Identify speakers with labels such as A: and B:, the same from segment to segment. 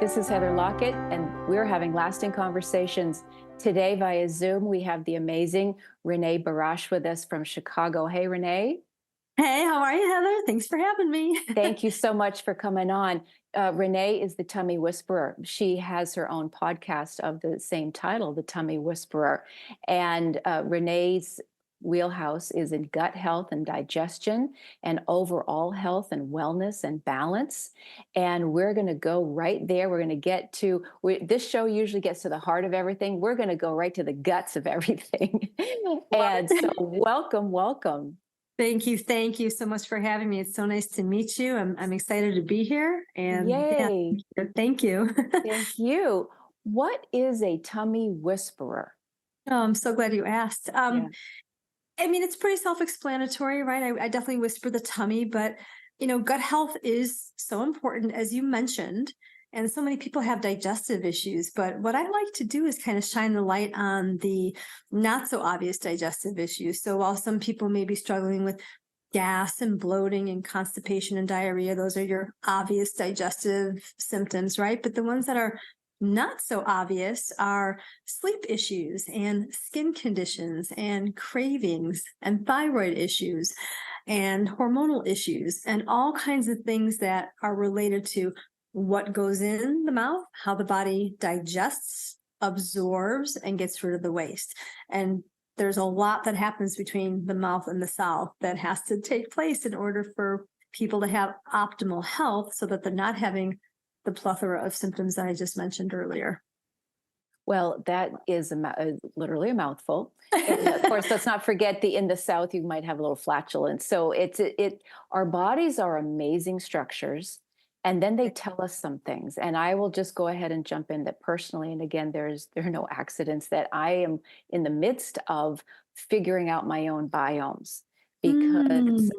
A: This is Heather Lockett, and we're having lasting conversations. Today via Zoom, we have the amazing Reneè Barash with us from Chicago. Hey, Reneè.
B: Hey, how are you, Heather? Thanks for having me.
A: Thank you so much for coming on. Reneè is the Tummy Whisperer. She has her own podcast of the same title, The Tummy Whisperer. And Reneè's wheelhouse is in gut health and digestion and overall health and wellness and balance. And we're going to go right there. We're going to get to, this show usually gets to the heart of everything. We're going to go right to the guts of everything. And so welcome, welcome.
B: Thank you. Thank you so much for having me. It's so nice to meet you. I'm excited to be here. And
A: Yay.
B: yeah, thank you.
A: Thank you. What is a tummy whisperer?
B: Oh, I'm so glad you asked.
A: Yeah.
B: I mean, it's pretty self-explanatory, right? I definitely whisper the tummy, but gut health is so important, as you mentioned. And so many people have digestive issues, but what I like to do is kind of shine the light on the not so obvious digestive issues. So while some people may be struggling with gas and bloating and constipation and diarrhea, those are your obvious digestive symptoms, right? But the ones that are not so obvious are sleep issues and skin conditions and cravings and thyroid issues and hormonal issues and all kinds of things that are related to what goes in the mouth, how the body digests, absorbs, and gets rid of the waste. And there's a lot that happens between the mouth and the south that has to take place in order for people to have optimal health so that they're not having the plethora of symptoms that I just mentioned earlier.
A: Well, that is literally a mouthful. And of course, let's not forget in the South, you might have a little flatulence. So our bodies are amazing structures. And then they tell us some things. And I will just go ahead and jump in that personally. And again, there are no accidents that I am in the midst of figuring out my own biomes because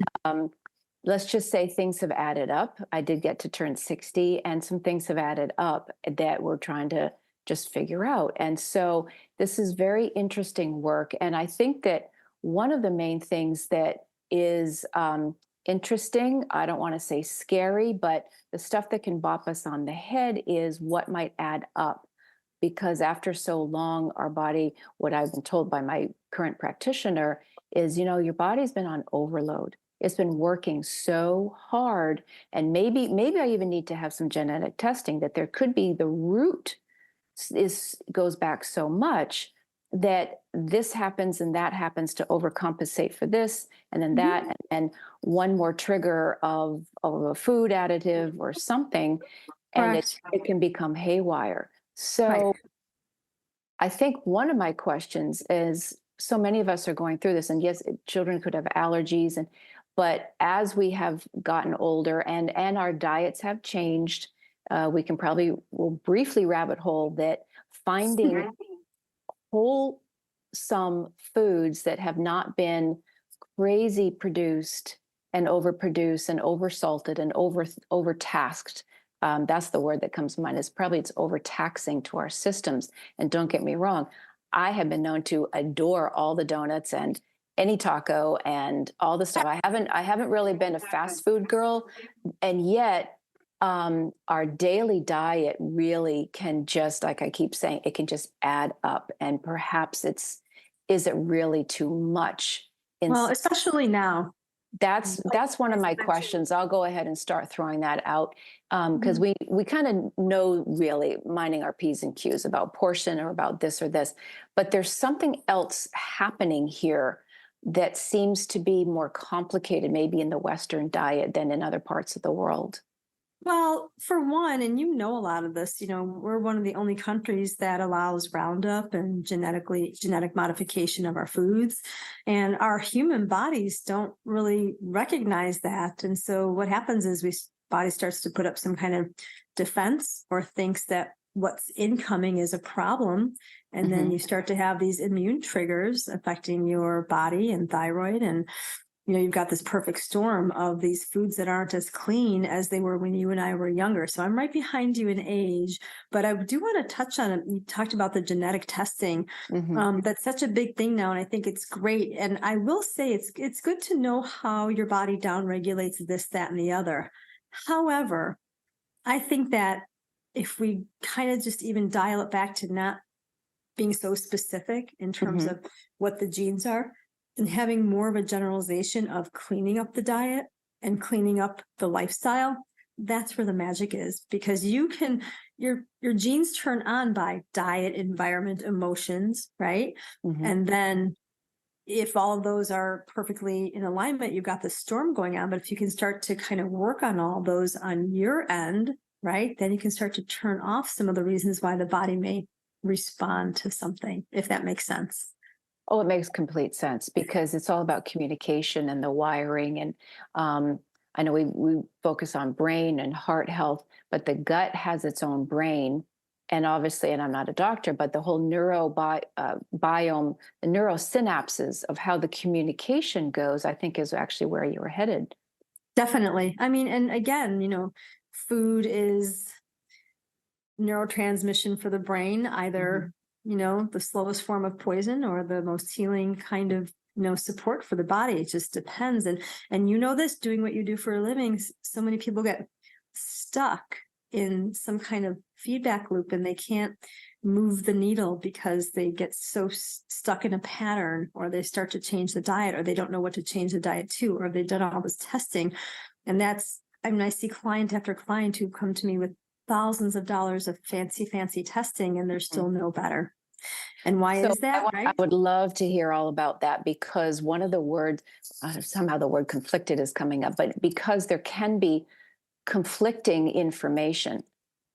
A: let's just say things have added up. I did get to turn 60 and some things have added up that we're trying to just figure out. And so this is very interesting work. And I think that one of the main things that is interesting, I don't want to say scary, but the stuff that can bop us on the head is what might add up. Because after so long, our body, what I've been told by my current practitioner is, your body's been on overload. It's been working so hard. And maybe I even need to have some genetic testing that there could be the root goes back so much that this happens and that happens to overcompensate for this and then that and one more trigger of a food additive or something, and it can become haywire. So I think one of my questions is, so many of us are going through this, and yes, children could have allergies, but as we have gotten older and our diets have changed, we'll briefly rabbit hole that finding wholesome foods that have not been crazy produced and overproduced and oversalted and overtasked. That's the word that comes to mind. It's overtaxing to our systems. And don't get me wrong, I have been known to adore all the donuts and any taco and all the stuff. I haven't really been a fast food girl, and yet our daily diet really can just, like I keep saying, it can just add up. And perhaps is it really too much?
B: Well, especially now.
A: That's one of my questions. I'll go ahead and start throwing that out because we kind of know, really minding our P's and Q's about portion or about this or this, but there's something else happening here that seems to be more complicated maybe in the Western diet than in other parts of the world.
B: Well, for one, and a lot of this, we're one of the only countries that allows Roundup and genetic modification of our foods. And our human bodies don't really recognize that. And so what happens is body starts to put up some kind of defense or thinks that what's incoming is a problem. And then you start to have these immune triggers affecting your body and thyroid, and you've got this perfect storm of these foods that aren't as clean as they were when you and I were younger. So I'm right behind you in age, but I do want to touch on it. You talked about the genetic testing. That's such a big thing now, and I think it's great. And I will say it's good to know how your body downregulates this, that, and the other. However, I think that if we kind of just even dial it back to not being so specific in terms of what the genes are, and having more of a generalization of cleaning up the diet and cleaning up the lifestyle, that's where the magic is. Because you can, your genes turn on by diet, environment, emotions, right? And then if all of those are perfectly in alignment, you've got the storm going on. But if you can start to kind of work on all those on your end, right, then you can start to turn off some of the reasons why the body may respond to something, if that makes sense.
A: Oh, it makes complete sense because it's all about communication and the wiring. And I know we focus on brain and heart health, but the gut has its own brain. And obviously, and I'm not a doctor, but the whole biome, the neurosynapses of how the communication goes, I think is actually where you were headed.
B: Definitely. I mean, and again, food is neurotransmission for the brain, either, the slowest form of poison or the most healing kind of, support for the body. It just depends. And this, doing what you do for a living, so many people get stuck in some kind of feedback loop and they can't move the needle because they get so stuck in a pattern, or they start to change the diet, or they don't know what to change the diet to, or they've done all this testing. And I see client after client who come to me with thousands of dollars of fancy testing, and they're still no better. And why is that? Right?
A: I would love to hear all about that, because one of the words, somehow the word conflicted is coming up, but because there can be conflicting information.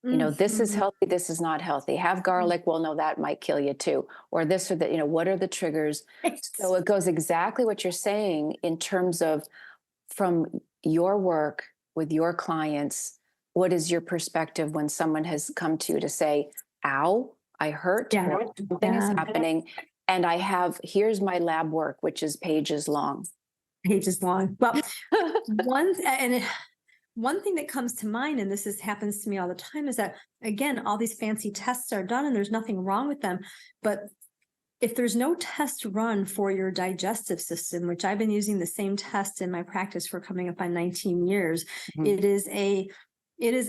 A: This is healthy, this is not healthy. Have garlic, well, no, that might kill you too. Or this or that, what are the triggers? So it goes exactly what you're saying in terms of, from your work with your clients, what is your perspective when someone has come to you to say, ow, I hurt, or something is happening, and here's my lab work, which is pages long.
B: Pages long. Well, one thing that comes to mind, and happens to me all the time, is that, again, all these fancy tests are done and there's nothing wrong with them. But if there's no test run for your digestive system, which I've been using the same test in my practice for coming up on 19 years, it is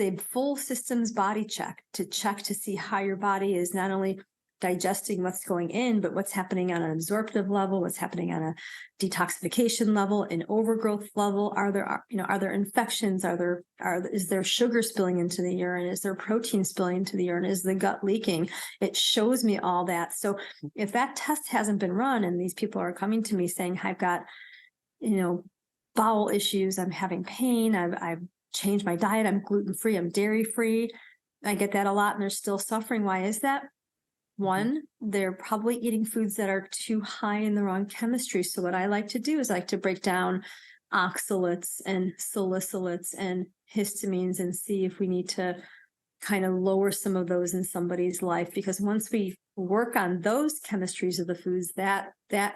B: a full systems body check to see how your body is not only digesting what's going in, but what's happening on an absorptive level, what's happening on a detoxification level, an overgrowth level. Are there infections? Is there sugar spilling into the urine? Is there protein spilling into the urine? Is the gut leaking? It shows me all that. So if that test hasn't been run and these people are coming to me saying, I've got, bowel issues, I'm having pain, I've changed my diet, I'm gluten-free, I'm dairy-free, I get that a lot, and they're still suffering. Why is that? One, they're probably eating foods that are too high in the wrong chemistry. So what I like to do is break down oxalates and salicylates and histamines and see if we need to kind of lower some of those in somebody's life. Because once we work on those chemistries of the foods, that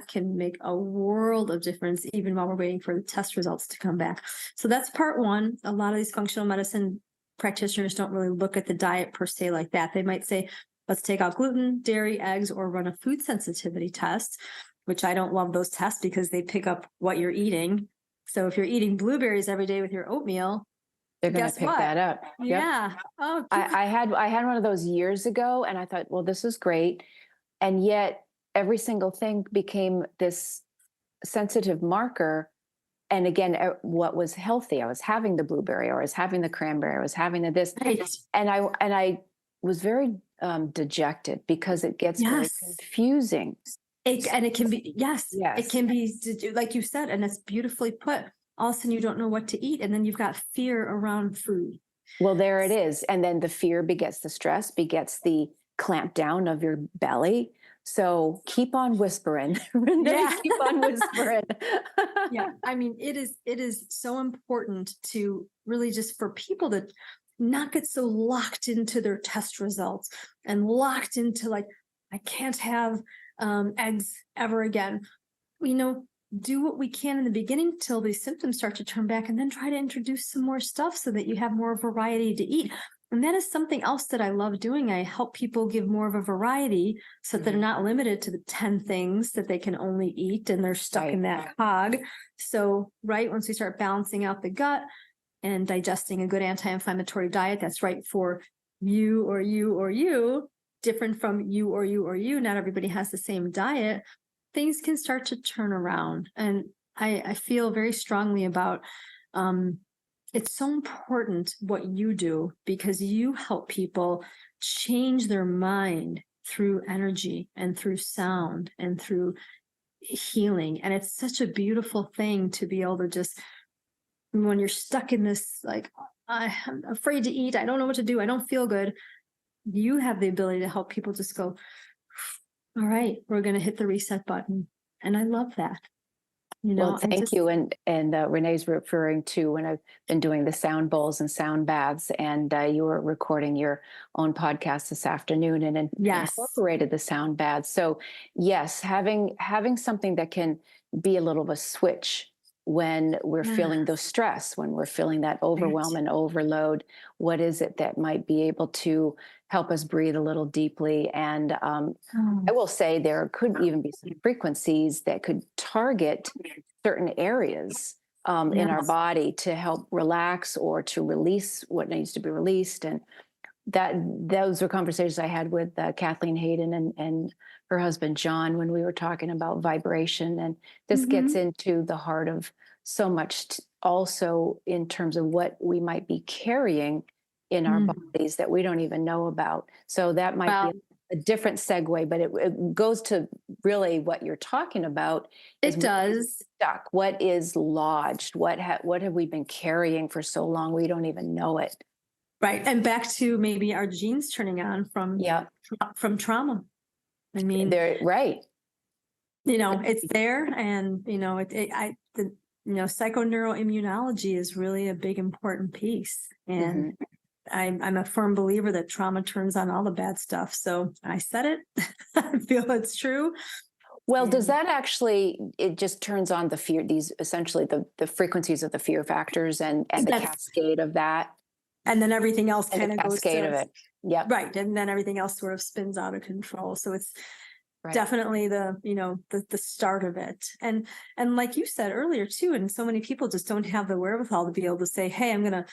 B: can make a world of difference, even while we're waiting for the test results to come back. So that's part one. A lot of these functional medicine practitioners don't really look at the diet per se like that. They might say, let's take out gluten, dairy, eggs, or run a food sensitivity test, which I don't love those tests because they pick up what you're eating. So if you're eating blueberries every day with your oatmeal,
A: they're going to pick that up.
B: Yeah.
A: Yep. Oh, I had one of those years ago, and I thought, well, this is great. And yet every single thing became this sensitive marker. And again, what was healthy? I was having the blueberry, or I was having the cranberry, I was having this.
B: Right.
A: And I was very dejected because it gets very confusing.
B: It can be, it can be, like you said, and it's beautifully put. All of a sudden you don't know what to eat. And then you've got fear around food.
A: Well, there it is. And then the fear begets the stress, begets the clamp down of your belly. So keep on whispering. Reneè, keep on whispering.
B: Yeah. I mean, it is so important to really just for people to not get so locked into their test results and locked into like, I can't have eggs ever again. Do what we can in the beginning till these symptoms start to turn back, and then try to introduce some more stuff so that you have more variety to eat. And that is something else that I love doing. I help people give more of a variety so that they're not limited to the 10 things that they can only eat and they're stuck in that cog. So, once we start balancing out the gut and digesting a good anti-inflammatory diet that's right for you or you or you, different from you or you or you, not everybody has the same diet, things can start to turn around. And I feel very strongly about it's so important what you do because you help people change their mind through energy and through sound and through healing. And it's such a beautiful thing to be able to just, when you're stuck in this, like, I'm afraid to eat, I don't know what to do, I don't feel good. You have the ability to help people just go, all right, we're going to hit the reset button. And I love that.
A: Well, thank you. And Renee's referring to when I've been doing the sound bowls and sound baths, and you were recording your own podcast this afternoon and incorporated the sound baths. So yes, having something that can be a little of a switch when we're feeling the stress, when we're feeling that overwhelm and overload, what is it that might be able to help us breathe a little deeply? And I will say there could even be some frequencies that could target certain areas in our body to help relax or to release what needs to be released. And those were conversations I had with Kathleen Hayden and her husband John when we were talking about vibration. And this gets into the heart of so much also in terms of what we might be carrying in our bodies that we don't even know about. So that might be a different segue, but it goes to really what you're talking about.
B: It does.
A: Stuck. What is lodged? What have we been carrying for so long we don't even know it?
B: Right. And back to maybe our genes turning on from trauma. I mean,
A: they're right.
B: It's there, and psychoneuroimmunology is really a big important piece. And I'm a firm believer that trauma turns on all the bad stuff. So I said it. I feel it's true.
A: Well, does that actually, it just turns on the fear, these essentially the frequencies of the fear factors and the cascade of that?
B: And then everything else kind of goes to
A: of it. Yeah.
B: Right. And then everything else sort of spins out of control. So it's definitely the start of it. And like you said earlier too, and so many people just don't have the wherewithal to be able to say, hey, I'm going to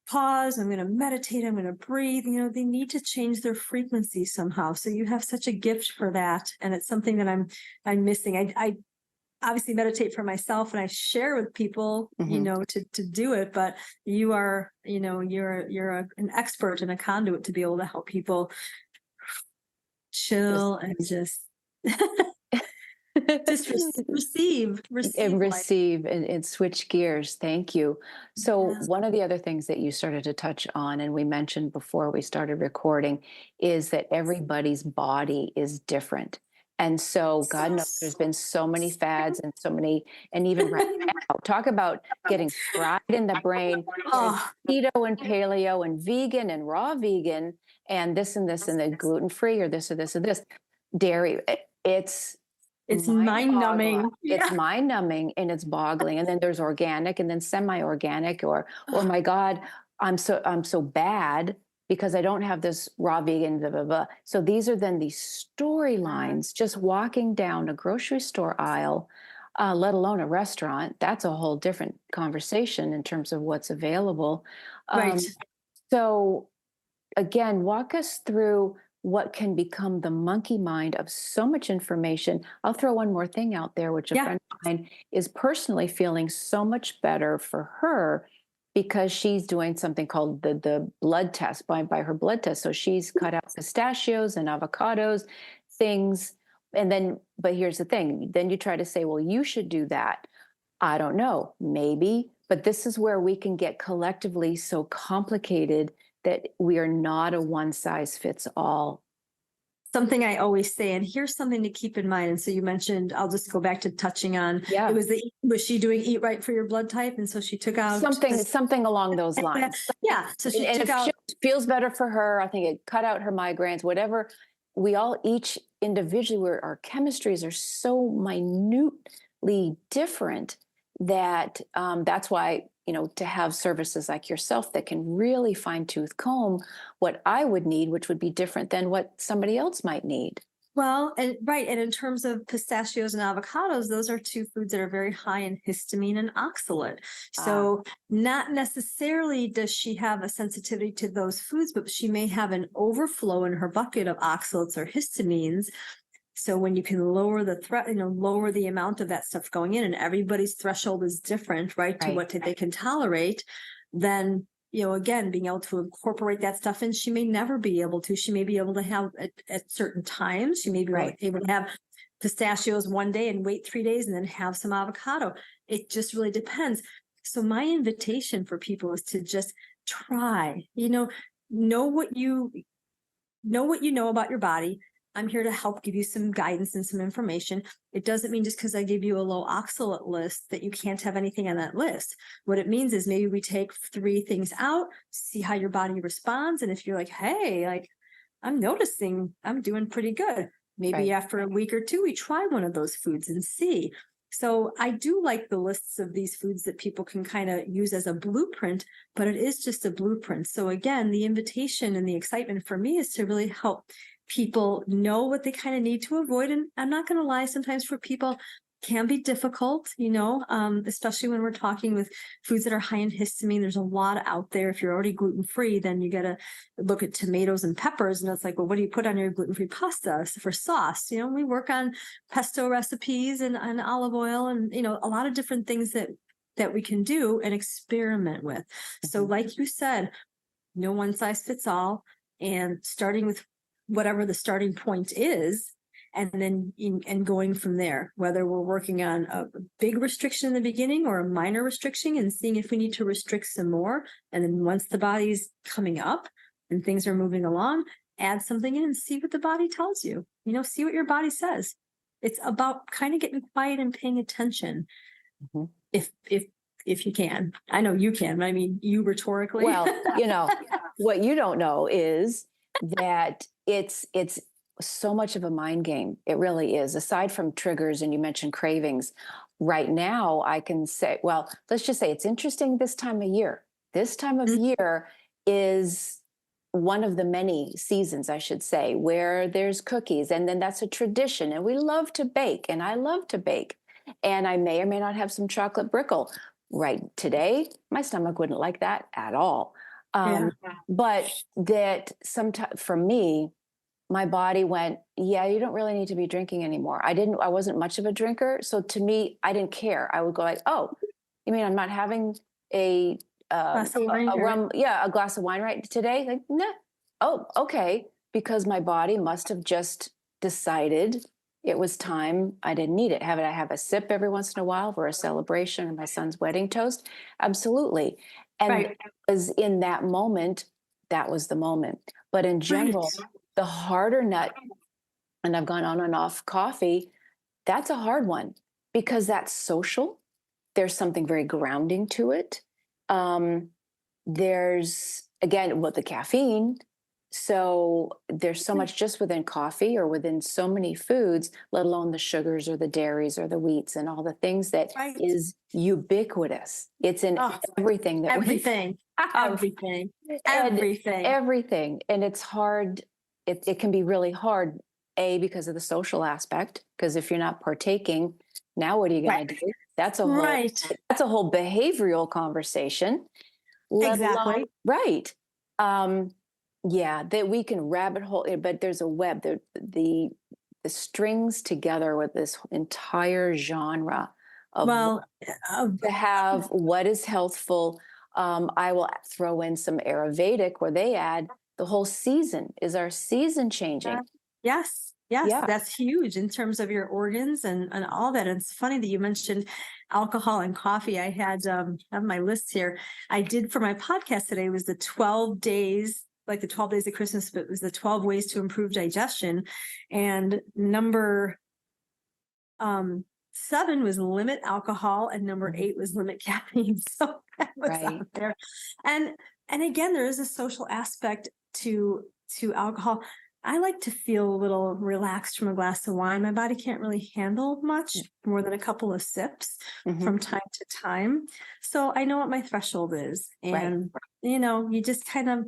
B: pause, I'm going to meditate, I'm going to breathe. They need to change their frequency somehow. So you have such a gift for that. And it's something that I'm missing. I obviously meditate for myself and I share with people, to do it, but you are, you're an expert and a conduit to be able to help people chill and just receive
A: and switch gears. Thank you. So one of the other things that you started to touch on, and we mentioned before we started recording, is that everybody's body is different. And so God knows there's been so many fads and so many, and even right now, talk about getting fried in the brain, keto and paleo and vegan and raw vegan and this and this and the gluten-free or this or this or this, dairy. It's
B: mind-numbing.
A: It's mind-numbing and it's boggling. And then there's organic and then semi-organic or my God, I'm so bad because I don't have this raw vegan, blah, blah, blah. So these are then these storylines, just walking down a grocery store aisle, let alone a restaurant. That's a whole different conversation in terms of what's available.
B: Right.
A: So again, walk us through what can become the monkey mind of so much information. I'll throw one more thing out there, which a friend of mine is personally feeling so much better for her because she's doing something called the blood test by her blood test. So she's cut out pistachios and avocados, things. And then, but here's the thing, then you try to say, well, you should do that. I don't know, maybe, but this is where we can get collectively so complicated that we are not a one size fits all.
B: Something I always say, and here's something to keep in mind. And so you mentioned, I'll just go back to touching on, was she doing eat right for your blood type? And so she took out
A: something along those lines.
B: So she took out.
A: It feels better for her. I think it cut out her migraines, whatever. We all each individually, where our chemistries are so minutely different that that's why, to have services like yourself that can really fine tooth comb what I would need, which would be different than what somebody else might need.
B: Well, and right. And in terms of pistachios and avocados, those are two foods that are very high in histamine and oxalate.
A: Ah,
B: So, not necessarily does she have a sensitivity to those foods, but she may have an overflow in her bucket of oxalates or histamines. So when you can lower the threat, lower the amount of that stuff going in, and everybody's threshold is different, right, to
A: right,
B: what they can tolerate, then, again, being able to incorporate that stuff in, she may never be able to. She may be able to have at certain times, she may be
A: right.
B: able to have pistachios one day and wait 3 days and then have some avocado. It just really depends. So my invitation for people is to just try, know what you know about your body. I'm here to help give you some guidance and some information. It doesn't mean just because I give you a low oxalate list that you can't have anything on that list. What it means is maybe we take 3 things out, see how your body responds. And if you're like, hey, like I'm noticing I'm doing pretty good, maybe
A: Right.
B: after a week or 2, we try one of those foods and see. So I do like the lists of these foods that people can kind of use as a blueprint, but it is just a blueprint. So again, the invitation and the excitement for me is to really help people know what they kind of need to avoid. And I'm not going to lie, sometimes for people can be difficult, especially when we're talking with foods that are high in histamine. There's a lot out there. If you're already gluten-free, then you got to look at tomatoes and peppers. And it's like, well, what do you put on your gluten-free pasta for sauce? We work on pesto recipes and olive oil and, a lot of different things that we can do and experiment with. So
A: Mhm.
B: like you said, no one size fits all, and starting with whatever the starting point is, and then and going from there, whether we're working on a big restriction in the beginning or a minor restriction and seeing if we need to restrict some more. And then once the body's coming up and things are moving along, add something in and see what the body tells you, see what your body says. It's about kind of getting quiet and paying attention.
A: Mhm.
B: If you can. I know you can, but I mean you rhetorically.
A: Well, what you don't know is that it's so much of a mind game. It really is. Aside from triggers, and you mentioned cravings, right now I can say, well, let's just say it's interesting this time of year. This time of year is one of the many seasons, I should say, where there's cookies, and then that's a tradition. And we love to bake, and I love to bake. And I may or may not have some chocolate brickle. Right today, my stomach wouldn't like that at all.
B: Yeah.
A: But that sometimes for me, my body went, yeah, you don't really need to be drinking anymore. I wasn't much of a drinker. So to me, I didn't care. I would go like, oh, you mean I'm not having a,
B: Glass of wine,
A: a rum, yeah, a glass of wine right today? Like, nah. Oh, okay. Because my body must have just decided it was time. I didn't need it. I have a sip every once in a while for a celebration or my son's wedding toast? Absolutely. And
B: right.
A: was in that moment, that was the moment. But in
B: Right.
A: general, the harder nut, and I've gone on and off coffee, that's a hard one because that's social. There's something very grounding to it. Um, there's, again, with the caffeine. So there's so much just within coffee or within so many foods, let alone the sugars or the dairies or the wheats and all the things that
B: Right.
A: is ubiquitous. It's in
B: Oh,
A: everything that we
B: everything.
A: have
B: Everything.
A: and
B: Everything.
A: everything. And it's hard. It can be really hard, because of the social aspect. Because if you're not partaking, now what are you
B: Right.
A: going to do?
B: Right.
A: That's a whole behavioral conversation. Let alone
B: Exactly.
A: right. Um, yeah, that we can rabbit hole, but there's a web. The strings together with this entire genre of
B: Well,
A: to have what is healthful. I will throw in some Ayurvedic where they add the whole season. Is our season changing?
B: yes. Yes.
A: Yeah.
B: That's huge in terms of your organs and all that. And it's funny that you mentioned alcohol and coffee. I had have my list here. I did for my podcast today was the 12 days, like the 12 days of Christmas, but it was the 12 ways to improve digestion. And number 7 was limit alcohol, and number 8 was limit caffeine. So that was
A: Right.
B: out there. And again, there is a social aspect to alcohol. I like to feel a little relaxed from a glass of wine. My body can't really handle much more than a couple of sips
A: Mhm.
B: from time to time. So I know what my threshold is.
A: Right.
B: And you just kind of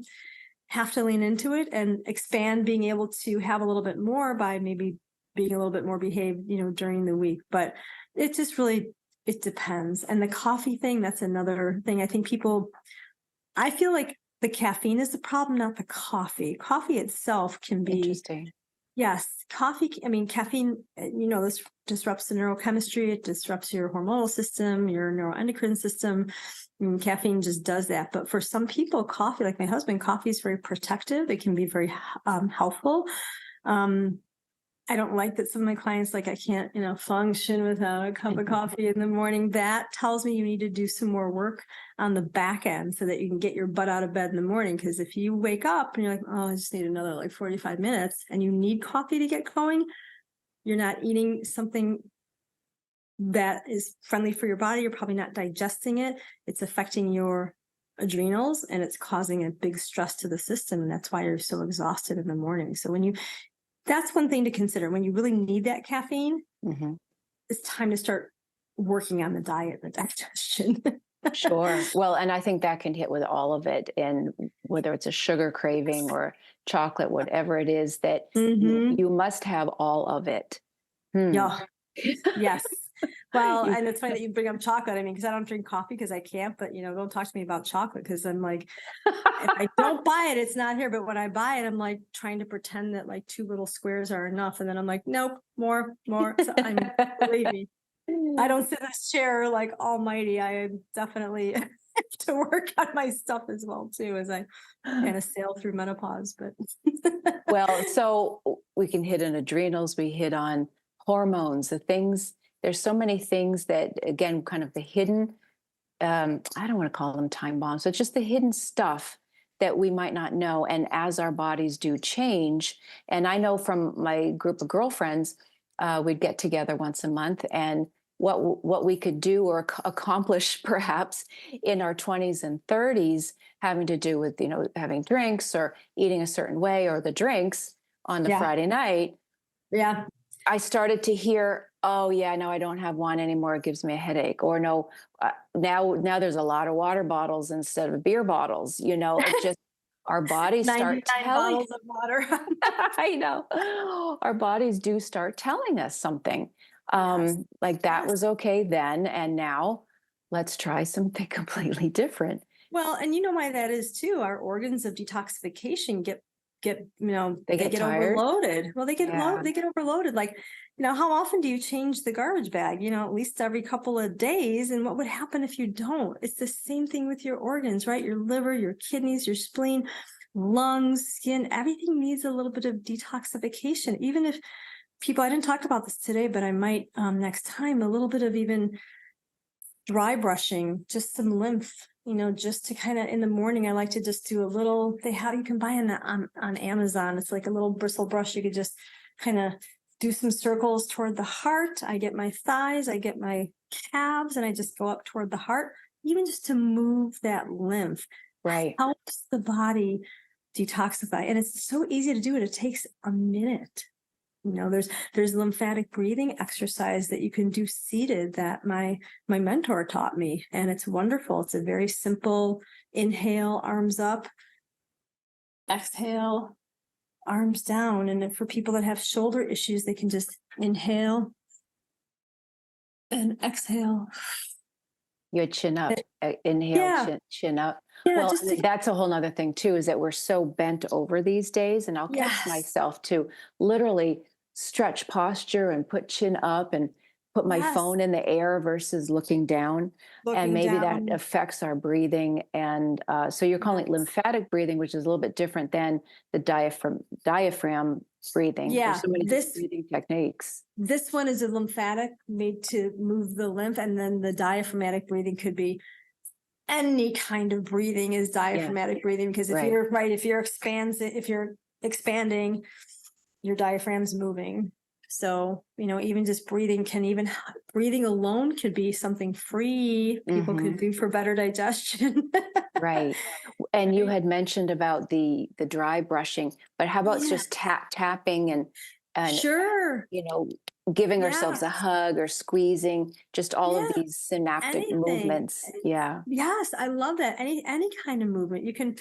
B: have to lean into it and expand being able to have a little bit more by maybe being a little bit more behaved, during the week. But it just really, it depends. And the coffee thing, that's another thing. I feel like the caffeine is the problem, not the coffee. Coffee itself can be,
A: Interesting.
B: yes, caffeine, this disrupts the neurochemistry. It disrupts your hormonal system, your neuroendocrine system. Caffeine just does that. But for some people, coffee, like my husband, coffee is very protective. It can be very helpful. I don't like that some of my clients, like, I can't, function without a cup of coffee in the morning. That tells me you need to do some more work on the back end so that you can get your butt out of bed in the morning. Because if you wake up and you're like, oh, I just need another 45 minutes and you need coffee to get going, you're not eating something that is friendly for your body. You're probably not digesting it. It's affecting your adrenals and it's causing a big stress to the system. And that's why you're so exhausted in the morning. So that's one thing to consider. When you really need that caffeine, it's time to start working on the diet and the digestion.
A: Sure. Well, and I think that can hit with all of it. And whether it's a sugar craving or chocolate, whatever it is, that you must have all of it.
B: Yeah. Yes. Well, and it's funny that you bring up chocolate. I mean, because I don't drink coffee because I can't, but don't talk to me about chocolate because I'm like, if I don't buy it, it's not here. But when I buy it, I'm like trying to pretend that like 2 little squares are enough. And then I'm like, nope, more. So believe me, I don't sit in this chair like almighty. I definitely have to work on my stuff as well too, as I kind of sail through menopause. But
A: Well, so we can hit on adrenals, we hit on hormones, the things. There's so many things that, again, kind of the hidden, I don't want to call them time bombs, but just the hidden stuff that we might not know. And as our bodies do change, and I know from my group of girlfriends, we'd get together once a month, and what we could do or accomplish perhaps in our 20s and 30s, having to do with, having drinks or eating a certain way, or the drinks on the Friday night.
B: Yeah.
A: I started to hear, oh yeah, no, I don't have wine anymore. It gives me a headache. Or no, now there's a lot of water bottles instead of beer bottles. It's just our bodies start
B: 99
A: telling.
B: bottles of water.
A: I know. Our bodies do start telling us something. Like that was okay then, and now let's try something completely different.
B: Well, and you know why that is too. Our organs of detoxification get
A: They get tired.
B: overloaded. Well, they get
A: Yeah.
B: they get overloaded. Like, how often do you change the garbage bag? At least every couple of days. And what would happen if you don't? It's the same thing with your organs, right? Your liver, your kidneys, your spleen, lungs, skin, everything needs a little bit of detoxification. Even if I didn't talk about this today, but I might next time, a little bit of even dry brushing, just some lymph, just to kind of in the morning, I like to just do a little, you can buy on Amazon. It's like a little bristle brush. You could just kind of do some circles toward the heart. I get my thighs, I get my calves, and I just go up toward the heart, even just to move that lymph.
A: Right.
B: Helps the body detoxify. And it's so easy to do it. It takes a minute. There's lymphatic breathing exercise that you can do seated that my mentor taught me. And it's wonderful. It's a very simple inhale, arms up, exhale, arms down. And for people that have shoulder issues, they can just inhale and exhale.
A: Your chin up, inhale, chin up.
B: Yeah,
A: well, that's a whole nother thing too, is that we're so bent over these days. And I'll catch myself to literally stretch posture and put chin up and put my phone in the air versus looking down. And maybe that affects our breathing. And so you're calling it lymphatic breathing, which is a little bit different than the diaphragm breathing.
B: Yeah,
A: there's so many breathing techniques.
B: This one is a lymphatic, made to move the lymph, and then the diaphragmatic breathing could be any kind of breathing is diaphragmatic breathing, because if you're expanding, your diaphragm's moving. So, even just breathing breathing alone could be something free people could do for better digestion.
A: Right. And you had mentioned about the dry brushing, but how about just tapping and
B: sure,
A: giving ourselves a hug or squeezing, just all of these synaptic movements. Yeah.
B: Yes, I love that. Any kind of movement. You can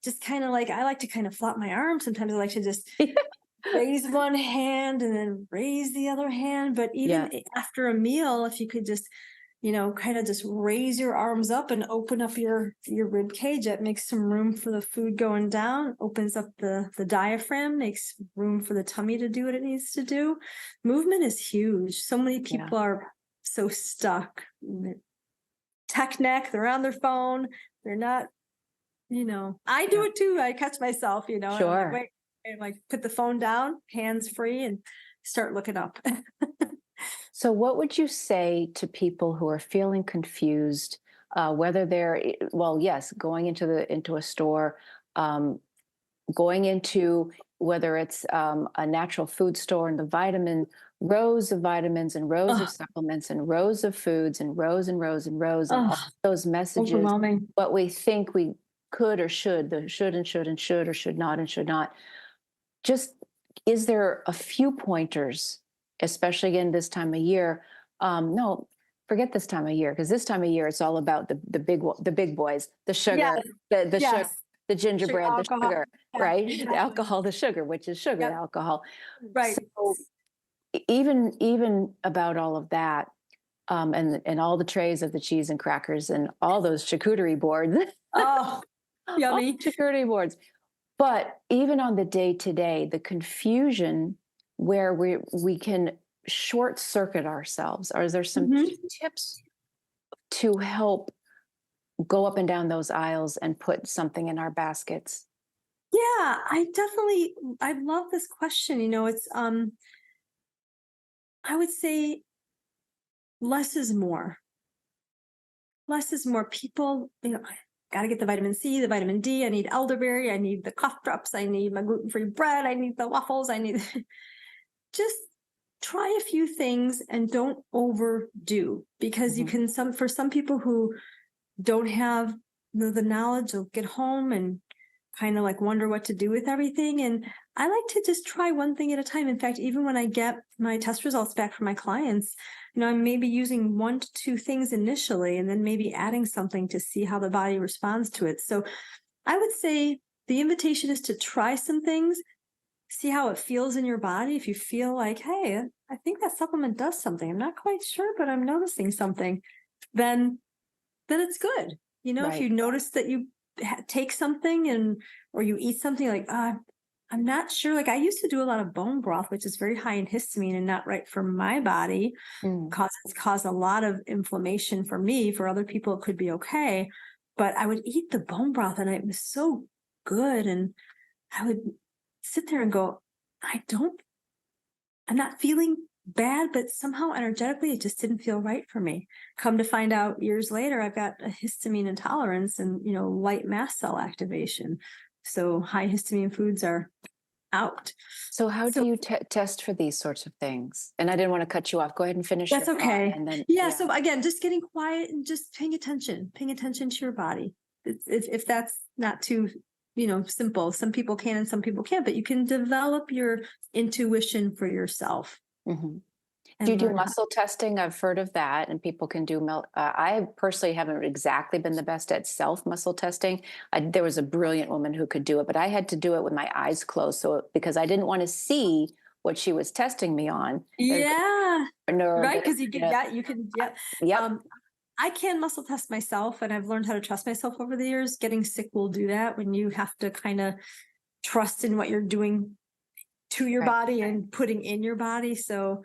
B: just kind of like, I like to kind of flop my arms. Sometimes I like to just raise one hand and then raise the other hand. But even
A: Yeah.
B: after a meal, if you could just, kind of just raise your arms up and open up your rib cage, that makes some room for the food going down, opens up the diaphragm, makes room for the tummy to do what it needs to do. Movement is huge. So many people are so stuck. Tech neck, they're on their phone, they're not, I do it too. I catch myself, and I'm like,
A: Sure.
B: wait, and like put the phone down, hands free, and start looking up.
A: So, what would you say to people who are feeling confused, whether they're well, yes, going into a store, um, going into whether it's a natural food store and the rows of vitamins and rows of
B: Oh,
A: supplements and rows of foods and rows and rows and rows and all
B: oh,
A: those messages,
B: overwhelming.
A: what we think we could or should, the should and should and should or should not and should not. Just is there a few pointers, especially again this time of year? No, forget this time of year, because this time of year it's all about the big boys, the sugar,
B: Yes,
A: the sugar,
B: yes.
A: the
B: Sugar,
A: gingerbread, the
B: alcohol.
A: sugar,
B: Yeah,
A: right? The
B: exactly.
A: alcohol, the sugar, which is sugar,
B: Yep.
A: alcohol.
B: Right.
A: So even about all of that, and all the trays of the cheese and crackers and all those charcuterie boards,
B: Oh,
A: all
B: yummy.
A: the charcuterie boards. But even on the day to day, the confusion where we can short circuit ourselves, are there some
B: Mhm.
A: tips to help go up and down those aisles and put something in our baskets?
B: Yeah, I love this question. It's I would say less is more. Less is more. People, I got to get the vitamin C, the vitamin D. I need elderberry. I need the cough drops. I need my gluten-free bread. I need the waffles. I need just try a few things and don't overdo, because you
A: Mhm.
B: can for some people who don't have the knowledge, they'll get home and kind of like wonder what to do with everything. And I like to just try one thing at a time. In fact, even when I get my test results back from my clients, I'm maybe using 1 to 2 things initially and then maybe adding something to see how the body responds to it. So I would say the invitation is to try some things, see how it feels in your body. If you feel like, hey, I think that supplement does something, I'm not quite sure, but I'm noticing something, then it's good. If
A: Right.
B: you notice that you take something or you eat something like, I'm not sure. Like I used to do a lot of bone broth, which is very high in histamine and not right for my body.
A: Mm.
B: It's caused a lot of inflammation for me. For other people, it could be okay. But I would eat the bone broth and it was so good. And I would sit there and go, I'm not feeling bad, but somehow energetically, it just didn't feel right for me. Come to find out years later, I've got a histamine intolerance and, light mast cell activation. So high histamine foods are out.
A: So, how do
B: So
A: you test for these sorts of things? And I didn't want to cut you off. Go ahead and finish your
B: that's
A: thought,
B: okay.
A: and then
B: Yeah.
A: yeah,
B: So again, just getting quiet and just paying attention to your body. If that's not too, simple, some people can and some people can't, but you can develop your intuition for yourself
A: hmm. Do you
B: and
A: do
B: learn how.
A: muscle testing? I've heard of that, and people can do. I personally haven't exactly been the best at self muscle testing. There was a brilliant woman who could do it, but I had to do it with my eyes closed, so because I didn't want to see what she was testing me on. There's
B: Yeah.
A: a nerve,
B: Right. Because
A: you know,
B: you can, yeah.
A: yep,
B: Um, I can muscle test myself and I've learned how to trust myself over the years. Getting sick will do that when you have to kind of trust in what you're doing to your
A: right,
B: body and putting in your body. So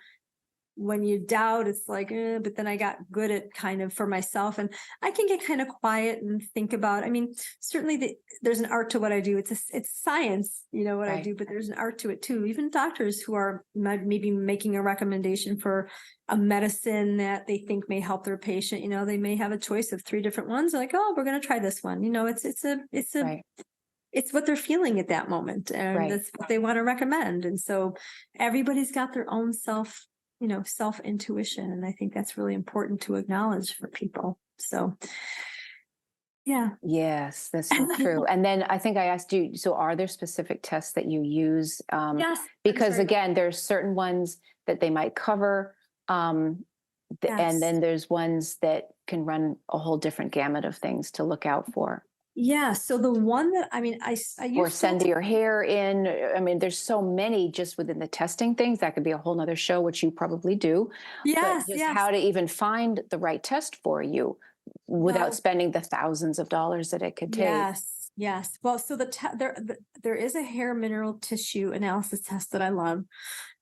B: when you doubt, it's like, but then I got good at kind of for myself, and I can get kind of quiet and think about. I mean, certainly there's an art to what I do. It's science, what I
A: right,
B: do, but there's an art to it too. Even doctors who are maybe making a recommendation for a medicine that they think may help their patient, they may have a choice of 3 different ones. They're like, oh, we're going to try this one.
A: right,
B: It's what they're feeling at that moment, and
A: right.
B: that's what they want to recommend. And so everybody's got their own self intuition. And I think that's really important to acknowledge for people. So, yeah.
A: Yes, that's so true. And then I think I asked you, so are there specific tests that you use?
B: Yes. I'm
A: Because
B: sorry about
A: again, there's certain ones that they might cover, and
B: Yes.
A: then there's ones that can run a whole different gamut of things to look out for.
B: Yeah. So the one that I
A: Or
B: use
A: send
B: filter.
A: your hair in. I mean, there's so many just within the testing things. That could be a whole nother show, which you probably do. But
B: Yes,
A: just
B: yes.
A: how to even find the right test for you without
B: Well,
A: spending the thousands of dollars that it could take.
B: yes, yes. Well, so there is a hair mineral tissue analysis test that I love,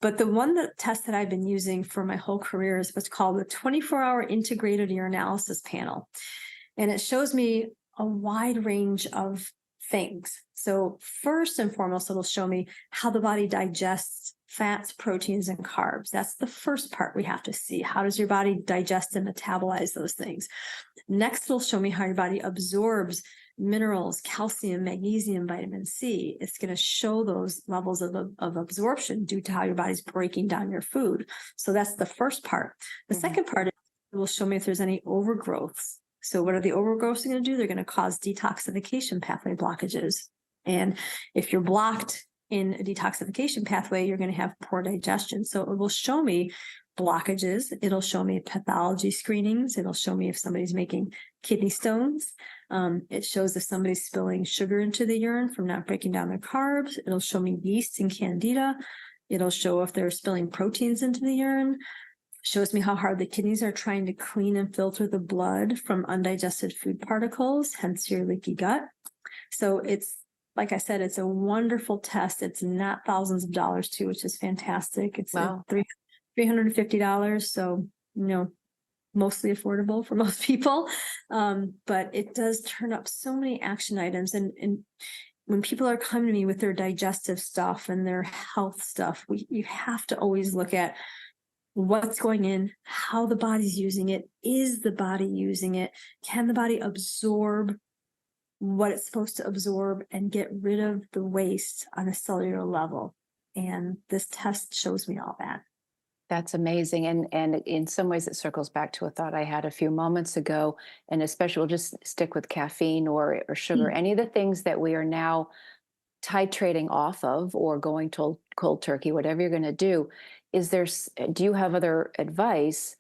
B: but the one that test that I've been using for my whole career is what's called the 24-hour integrated urinalysis panel, and it shows me a wide range of things. So first and foremost, it'll show me how the body digests fats, proteins, and carbs. That's the first part we have to see. How does your body digest and metabolize those things? Next, it'll show me how your body absorbs minerals, calcium, magnesium, vitamin C. It's going to show those levels of absorption due to how your body's breaking down your food. So that's the first part. The
A: Mhm.
B: second part, it will show me if there's any overgrowths. So what are the overgrowths going to do? They're going to cause detoxification pathway blockages. And if you're blocked in a detoxification pathway, you're going to have poor digestion. So it will show me blockages. It'll show me pathology screenings. It'll show me if somebody's making kidney stones. It shows if somebody's spilling sugar into the urine from not breaking down their carbs. It'll show me yeast and candida. It'll show if they're spilling proteins into the urine. Shows me how hard the kidneys are trying to clean and filter the blood from undigested food particles, hence your leaky gut. So it's, like I said, it's a wonderful test. It's not thousands of dollars too, which is fantastic. It's
A: Wow.
B: $350. So, mostly affordable for most people. But it does turn up so many action items. And when people are coming to me with their digestive stuff and their health stuff, you have to always look at what's going in, how the body's using it. Is the body using it? Can the body absorb what it's supposed to absorb and get rid of the waste on a cellular level? And this test shows me all that.
A: That's amazing. And in some ways it circles back to a thought I had a few moments ago. And especially we'll just stick with caffeine or sugar,
B: Mm.
A: any of the things that we are now titrating off of or going to cold turkey, whatever you're going to do. Do you have other advice?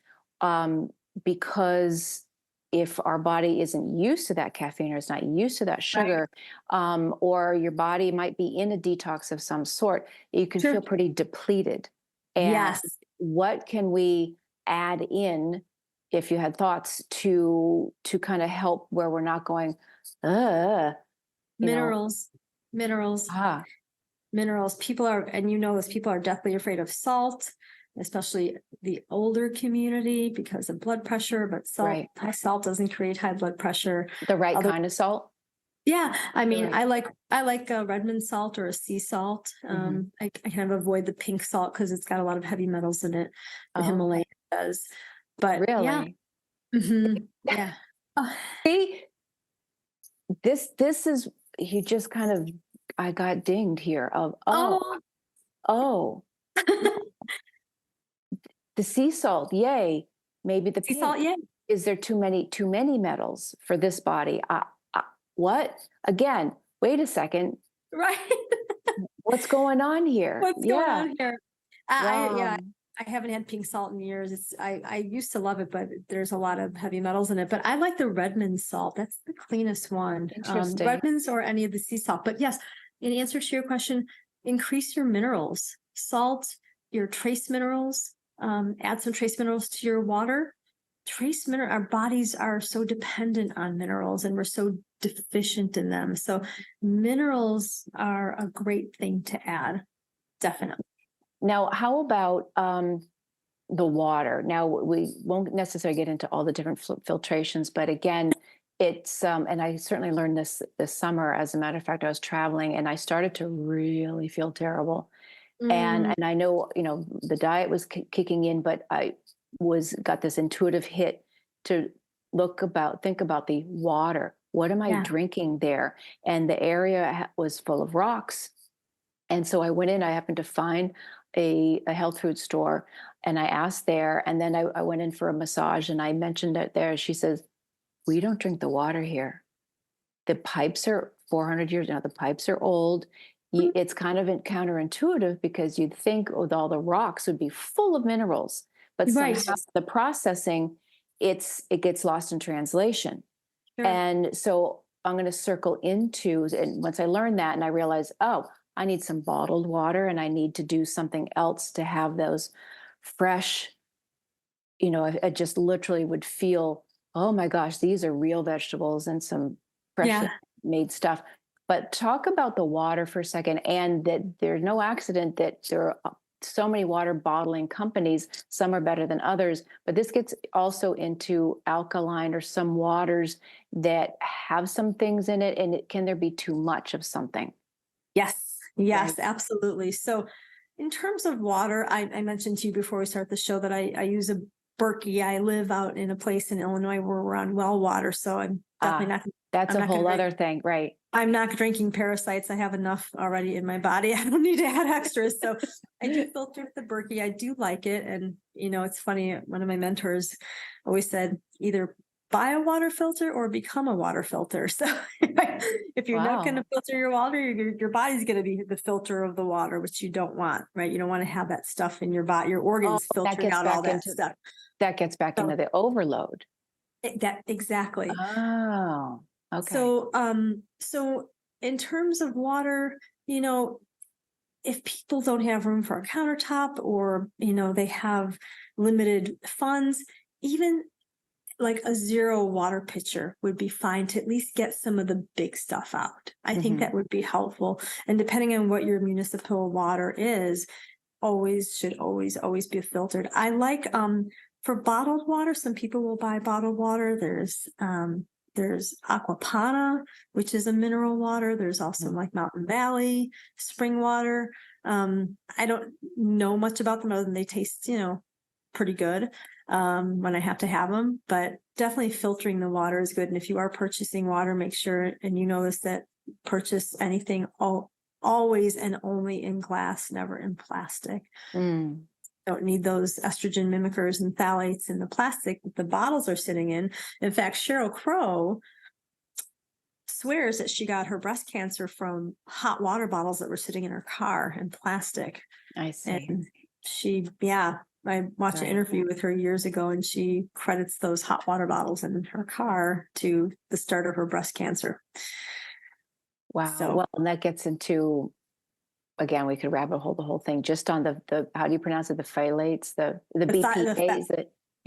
A: Because if our body isn't used to that caffeine or is not used to that
B: Right.
A: sugar, or your body might be in a detox of some sort, you can
B: Sure.
A: feel pretty depleted. And
B: Yes.
A: what can we add in, if you had thoughts, to kind of help where we're not going, uh, you know,
B: Minerals, minerals,
A: ah,
B: minerals. People are, and this, people are deathly afraid of salt, especially the older community because of blood pressure. But
A: right.
B: high salt doesn't create high blood pressure.
A: The right
B: Other,
A: kind of salt.
B: yeah, I mean,
A: Right.
B: I like a Redmond salt or a sea salt.
A: Mhm.
B: I kind of avoid the pink salt because it's got a lot of heavy metals in it. The
A: Oh,
B: Himalayan does, but yeah,
A: really?
B: yeah. Oh,
A: See, this is, you just kind of, I got dinged here of,
B: oh,
A: oh, the sea salt, yay. Maybe the
B: sea salt,
A: pink.
B: yeah,
A: Is there too many metals for this body? What? Again, wait a second.
B: right.
A: What's going on here?
B: What's going
A: Yeah.
B: on here? Yeah,
A: Wow.
B: I haven't had pink salt in years. I used to love it, but there's a lot of heavy metals in it. But I like the Redmond salt. That's the cleanest one.
A: Interesting.
B: Redmond's or any of the sea salt. But yes, in answer to your question, increase your minerals, salt, your trace minerals. Add some trace minerals to your water. Our bodies are so dependent on minerals, and we're so deficient in them. So minerals are a great thing to add. Definitely.
A: Now, how about the water? Now, we won't necessarily get into all the different filtrations, but again, it's and I certainly learned this summer. As a matter of fact, I was traveling and I started to really feel terrible. And
B: Mm,
A: I know, the diet was kicking in, but I was got this intuitive hit to think about the water. What am I
B: yeah.
A: drinking there? And the area was full of rocks. And so I went in, I happened to find a health food store and I asked there. And then I went in for a massage and I mentioned it there. She says, we don't drink the water here. The pipes are 400 years now. The pipes are old.
B: Mm,
A: It's kind of counterintuitive because you'd think with all the rocks would be full of minerals, but
B: right.
A: somehow the processing, it gets lost in translation.
B: Sure.
A: And so I'm going to circle into, and once I learned that and I realized, oh, I need some bottled water and I need to do something else to have those fresh, I just literally would feel, oh my gosh, these are real vegetables and some freshly
B: Yeah.
A: made stuff. But talk about the water for a second, and that there's no accident that there are so many water bottling companies. Some are better than others, but this gets also into alkaline or some waters that have some things in it. And can there be too much of something?
B: Yes.
A: Right.
B: Yes, absolutely. So in terms of water, I mentioned to you before we start the show that I use a Berkey. I live out in a place in Illinois where we're on well water. So I'm definitely
A: Ah,
B: not,
A: that's
B: I'm
A: a
B: not going
A: whole
B: to
A: other thing. Right.
B: I'm not drinking parasites. I have enough already in my body. I don't need to add extras. So I do filter with the Berkey. I do like it. And, it's funny. One of my mentors always said, either buy a water filter or become a water filter. So if you're not going
A: Wow.
B: to filter your water, your body's going to be the filter of the water, which you don't want, right? You don't want to have that stuff in your body, your
A: Oh,
B: organs filtering out all that stuff.
A: that gets back
B: So
A: into the overload.
B: that exactly.
A: Oh, okay.
B: So in terms of water, you know, if people don't have room for a countertop or, they have limited funds, even like a zero water pitcher would be fine to at least get some of the big stuff out. I think
A: Hmm.
B: that would be helpful. And depending on what your municipal water is, always be filtered. I like for bottled water, some people will buy bottled water. There's Aquapana, which is a mineral water. There's also like Mountain Valley spring water. I don't know much about them other than they taste, pretty good when I have to have them, but definitely filtering the water is good. And if you are purchasing water, make sure, and you notice that purchase anything always and only in glass, never in plastic.
A: Mm.
B: Don't need those estrogen mimickers and phthalates in the plastic that the bottles are sitting in. In fact, Sheryl Crow swears that she got her breast cancer from hot water bottles that were sitting in her car in plastic.
A: I see.
B: And I watched an
A: Right.
B: interview with her years ago, and she credits those hot water bottles in her car to the start of her breast cancer.
A: Wow.
B: So
A: Well, and that gets into, again, we could rabbit hole the whole thing just on the how do you pronounce it? The phthalates, the BPAs,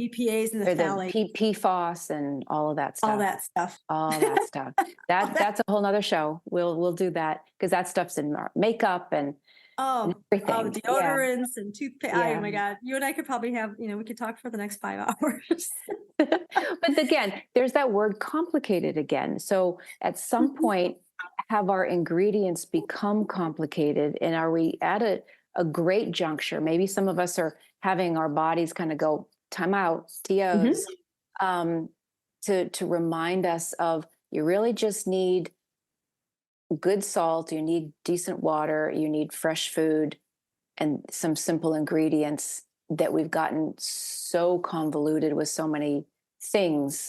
B: BPAs and the
A: or the
B: phthalates,
A: PFOS and all of that
B: all
A: stuff.
B: that stuff.
A: All that stuff. That's a whole nother show. We'll do that because that stuff's in our makeup and everything. Yeah.
B: Deodorants and toothpaste. Oh
A: Yeah.
B: my God. You and I could probably have, we could talk for the next 5 hours.
A: But again, there's that word complicated again. So at some point, have our ingredients become complicated? And are we at a great juncture? Maybe some of us are having our bodies kind of go time out, TOs, to remind us of, you really just need good salt, you need decent water, you need fresh food, and some simple ingredients that we've gotten so convoluted with so many things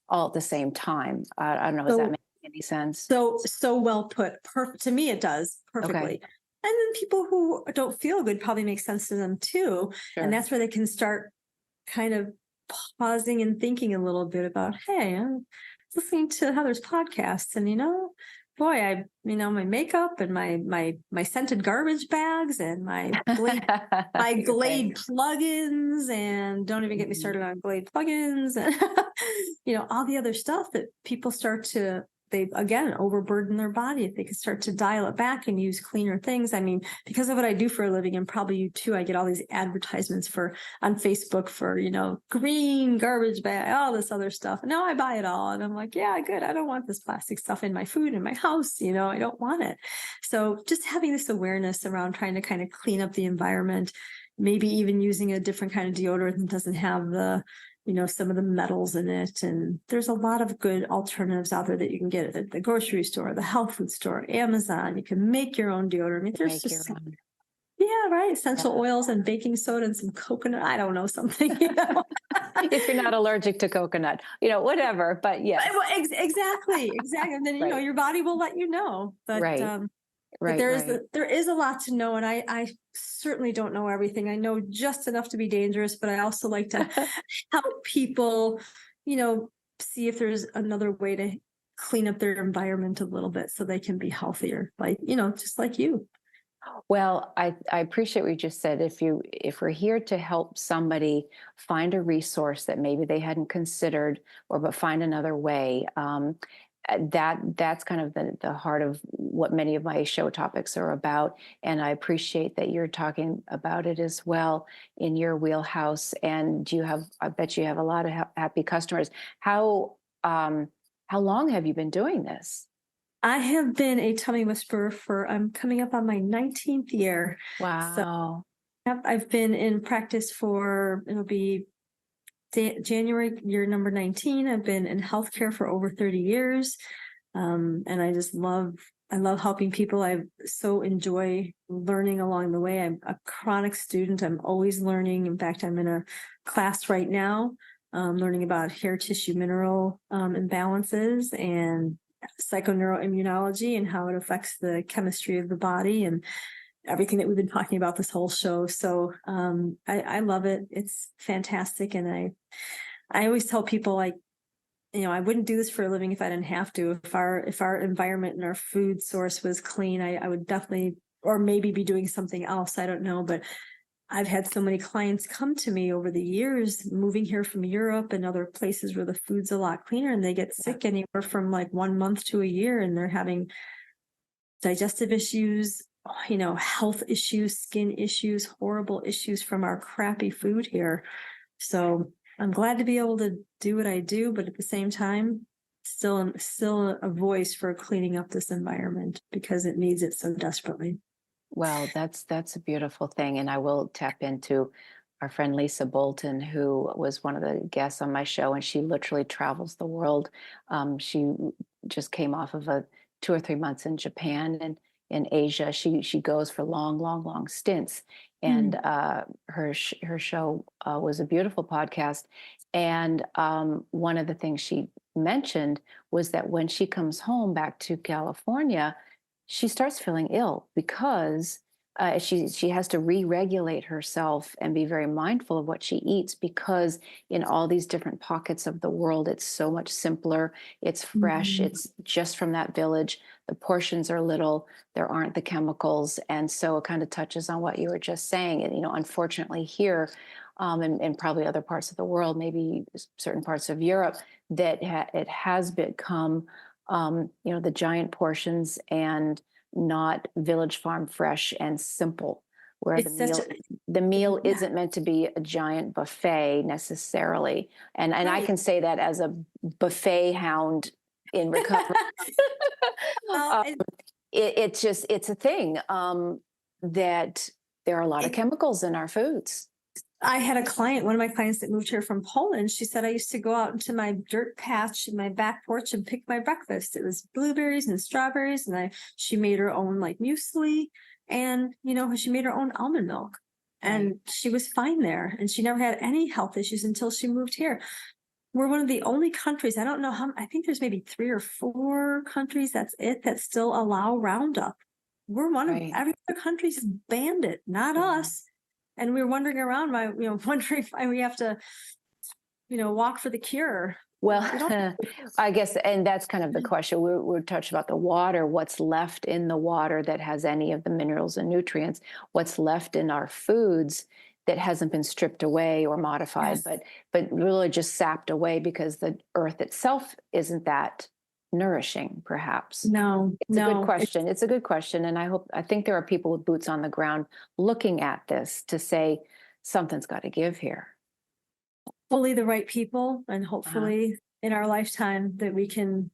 A: all at the same time. I don't know. Does that
B: So,
A: make any sense?
B: so well put. Perfect. To me, it does perfectly.
A: Okay.
B: And then people who don't feel good probably makes sense to them too. And
A: Sure.
B: that's where they can start kind of pausing and thinking a little bit about, hey, I'm listening to Heather's podcasts, and boy, my makeup and my scented garbage bags and my Glade
A: Right.
B: plugins, and don't even get me
A: Mhm.
B: started on Glade plugins and all the other stuff that people start to, they again overburden their body. If they could start to dial it back and use cleaner things. I mean, because of what I do for a living, and probably you too, I get all these advertisements on Facebook for green garbage bag, all this other stuff. And now I buy it all, and I'm like, yeah, good. I don't want this plastic stuff in my food in my house. I don't want it. So just having this awareness around trying to kind of clean up the environment, maybe even using a different kind of deodorant that doesn't have some of the metals in it. And there's a lot of good alternatives out there that you can get at the grocery store, the health food store, Amazon. You can make your own deodorant. I mean, there's
A: Make your
B: just,
A: own.
B: yeah, right. Essential
A: Yeah.
B: oils and baking soda and some coconut. I don't know, something,
A: If you're not allergic to coconut, whatever. But yes.
B: Well, exactly. And then,
A: Right.
B: your body will let you know. But,
A: Right.
B: but
A: Right. Right.
B: there is a lot to know, and I certainly don't know everything. I know just enough to be dangerous, but I also like to help people, see if there's another way to clean up their environment a little bit so they can be healthier, like, just like you.
A: Well, I appreciate what you just said. If we're here to help somebody find a resource that maybe they hadn't considered, or but find another way, that's kind of the heart of what many of my show topics are about. And I appreciate that you're talking about it as well in your wheelhouse. And I bet you have a lot of happy customers. How long have you been doing this?
B: I have been a tummy whisperer I'm coming up on my 19th year. So
A: Wow.
B: I've been in practice it'll be January, year number 19. I've been in healthcare for over 30 years. And I love helping people. I so enjoy learning along the way. I'm a chronic student. I'm always learning. In fact, I'm in a class right now, learning about hair tissue mineral imbalances and psychoneuroimmunology and how it affects the chemistry of the body and everything that we've been talking about this whole show. So I love it. It's fantastic. And I always tell people, like, I wouldn't do this for a living if I didn't have to. If our environment and our food source was clean, I would definitely, or maybe be doing something else. I don't know, but I've had so many clients come to me over the years, moving here from Europe and other places where the food's a lot cleaner, and they get sick anywhere from like 1 month to a year, and they're having digestive issues, health issues, skin issues, horrible issues from our crappy food here. So I'm glad to be able to do what I do, but at the same time, still a voice for cleaning up this environment because it needs it so desperately.
A: Well, that's a beautiful thing, and I will tap into our friend Lisa Bolton, who was one of the guests on my show, and she literally travels the world. She just came off of a 2 or 3 months in Japan and in Asia. She goes for long stints, and
B: Mm.
A: her show was a beautiful podcast. And one of the things she mentioned was that when she comes home back to California, she starts feeling ill because she has to re-regulate herself and be very mindful of what she eats, because in all these different pockets of the world, it's so much simpler, it's fresh,
B: Mhm.
A: it's just from that village, the portions are little, there aren't the chemicals. And so it kind of touches on what you were just saying. And unfortunately here, and probably other parts of the world, maybe certain parts of Europe, that it has become the giant portions and not village farm fresh and simple, where
B: It's such a
A: the meal
B: yeah,
A: isn't meant to be a giant buffet necessarily. And I
B: right.
A: can say that as a buffet hound in recovery.
B: Well,
A: um, it's a thing, that there are a lot of
B: it,
A: chemicals in our foods.
B: I had one of my clients that moved here from Poland. She said, I used to go out into my dirt patch in my back porch and pick my breakfast. It was blueberries and strawberries. And she made her own like muesli, and, she made her own almond milk,
A: Right.
B: and she was fine there. And she never had any health issues until she moved here. We're one of the only countries, I don't know I think there's maybe 3 or 4 countries, that's it, that still allow Roundup.
A: Right.
B: Every other country's banned it, not
A: Yeah.
B: us. And we were wondering around wondering why we have to, walk for the cure.
A: Well,
B: We don't.
A: I guess, and that's kind of the question. We're touched about the water, what's left in the water that has any of the minerals and nutrients, what's left in our foods that hasn't been stripped away or modified,
B: Yes.
A: but really just sapped away because the earth itself isn't that nourishing, perhaps.
B: No,
A: It's a good
B: no.
A: question. It's a good question. And I think there are people with boots on the ground looking at this to say something's got to give here.
B: Hopefully the right people, and
A: Uh-huh.
B: hopefully in our lifetime that we can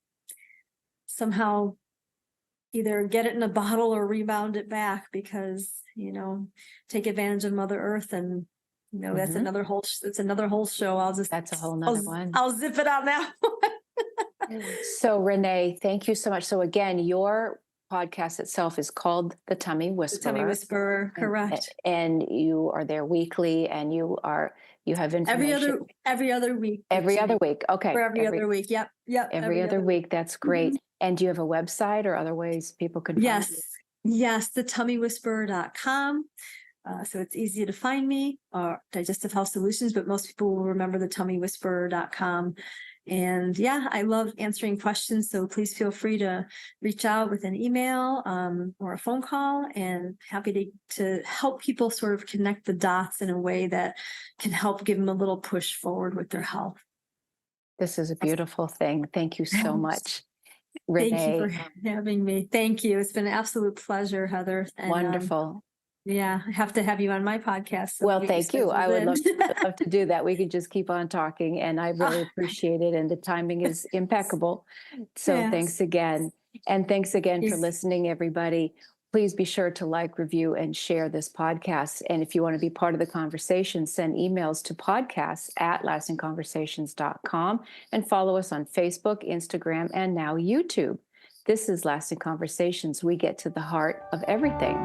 B: somehow either get it in a bottle or rebound it back, because, take advantage of Mother Earth. And, that's
A: Mhm.
B: another whole show.
A: That's a whole nother one.
B: I'll zip it out now.
A: So, Reneè, thank you so much. So, again, your podcast itself is called The Tummy
B: The Tummy
A: Whisperer,
B: Whisperer, correct.
A: and you are there weekly, and you have information
B: Every other week.
A: every other
B: Actually.
A: week.
B: For
A: Okay,
B: every other week. Yep.
A: every other week. That's
B: Mhm.
A: great. And do you have a website or other ways people can find you?
B: Yes, thetimmywhisperer.com. So it's easy to find me, or Digestive Health Solutions, but most people will remember thetimmywhisperer.com. And yeah, I love answering questions. So please feel free to reach out with an email or a phone call, and happy to help people sort of connect the dots in a way that can help give them a little push forward with their health.
A: This is a beautiful thing. Thank you so much,
B: Thank you for
A: Reneè.
B: having me. Thank you. It's been an absolute pleasure, Heather. And
A: Wonderful.
B: yeah, I have to have you on my podcast. So
A: Well,
B: get
A: thank you. I
B: scheduled
A: would
B: in.
A: love to do that. We could just keep on talking, and I really appreciate it. And the timing is impeccable. So
B: Yes.
A: thanks again. And thanks again for
B: Yes.
A: listening, everybody. Please be sure to like, review, and share this podcast. And if you want to be part of the conversation, send emails to podcasts@lastingconversations.com and follow us on Facebook, Instagram, and now YouTube. This is Lasting Conversations. We get to the heart of everything.